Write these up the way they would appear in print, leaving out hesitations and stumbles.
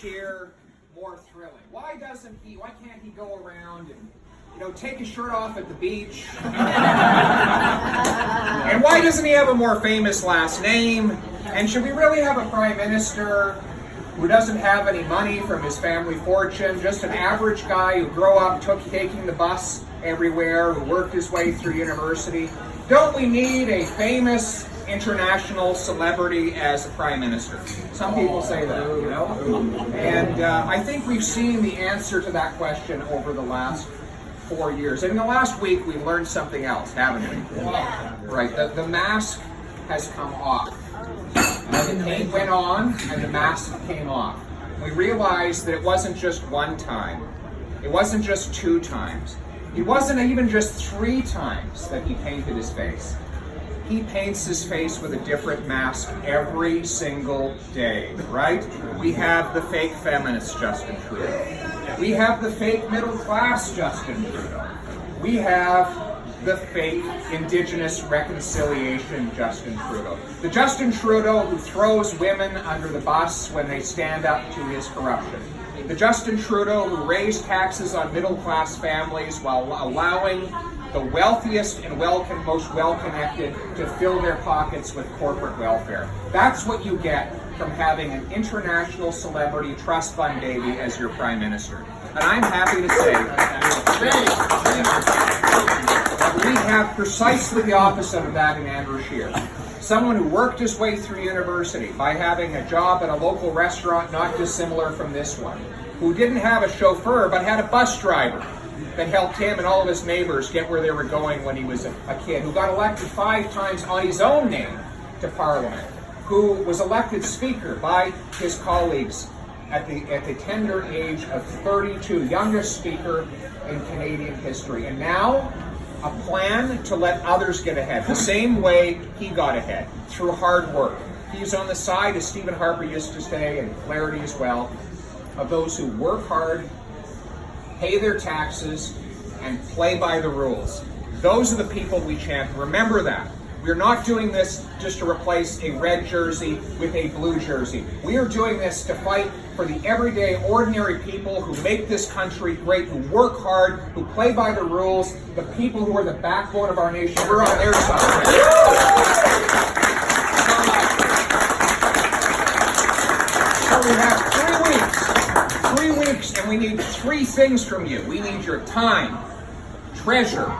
Pierre more thrilling? Why can't he go around and, take his shirt off at the beach? And why doesn't he have a more famous last name? And should we really have a prime minister who doesn't have any money from his family fortune, just an average guy who grew up taking the bus everywhere, who worked his way through university? Don't we need a famous international celebrity as a prime minister? Some people say that, And I think we've seen the answer to that question over the last 4 years. And in the last week, we've learned something else, haven't we? Yeah. Right, the mask has come off. The paint went on, and the mask came off. We realized that it wasn't just one time. It wasn't just 2 times. It wasn't even just 3 times that he painted his face. He paints his face with a different mask every single day, right? We have the fake feminist Justin Trudeau. We have the fake middle class Justin Trudeau. We have the fake Indigenous reconciliation Justin Trudeau. The Justin Trudeau who throws women under the bus when they stand up to his corruption. The Justin Trudeau who raised taxes on middle class families while allowing the wealthiest and most well-connected to fill their pockets with corporate welfare. That's what you get from having an international celebrity trust fund baby as your prime minister. And I'm happy to say that we have precisely the opposite of that in Andrew Scheer. Someone who worked his way through university by having a job at a local restaurant not dissimilar from this one, who didn't have a chauffeur but had a bus driver that helped him and all of his neighbors get where they were going when he was a kid, who got elected 5 times on his own name to Parliament, who was elected Speaker by his colleagues at the tender age of 32, youngest Speaker in Canadian history. And now, a plan to let others get ahead, the same way he got ahead, through hard work. He's on the side, as Stephen Harper used to say, and Flaherty as well, of those who work hard, pay their taxes, and play by the rules. Those are the people we champion. Remember that. We're not doing this just to replace a red jersey with a blue jersey. We are doing this to fight for the everyday, ordinary people who make this country great, who work hard, who play by the rules, the people who are the backbone of our nation. We're on their side. So we have 3 weeks, and we need 3 things from you. We need your time, treasure,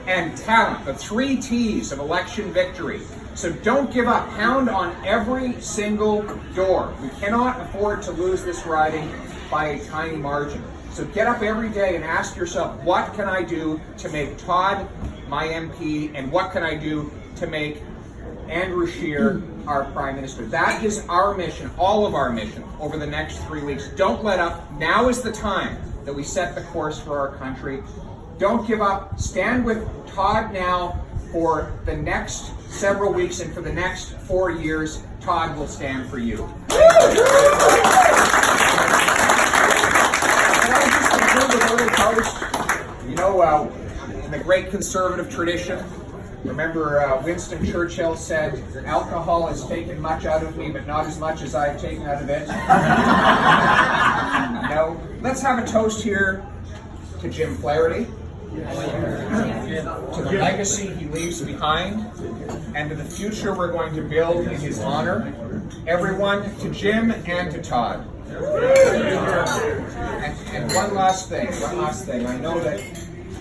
and talent, the 3 T's of election victory. So don't give up. Pound on every single door. We cannot afford to lose this riding by a tiny margin. So get up every day and ask yourself, what can I do to make Todd my MP, and what can I do to make Andrew Scheer our Prime Minister? That is our mission, all of our mission, over the next 3 weeks. Don't let up. Now is the time that we set the course for our country. Don't give up. Stand with Todd now for the next several weeks, and for the next 4 years, Todd will stand for you. Can I just conclude with a little toast? In the great conservative tradition, remember Winston Churchill said, "Alcohol has taken much out of me, but not as much as I've taken out of it." Let's have a toast here to Jim Flaherty, to the legacy he leaves behind, and to the future we're going to build in his honor. Everyone, to Jim and to Todd. And one last thing. I know that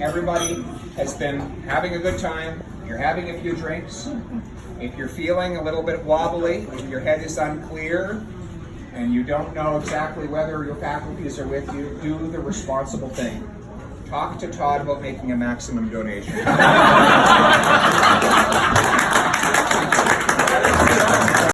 everybody has been having a good time. You're having a few drinks. If you're feeling a little bit wobbly, if your head is unclear, and you don't know exactly whether your faculties are with you, do the responsible thing. Talk to Todd about making a maximum donation.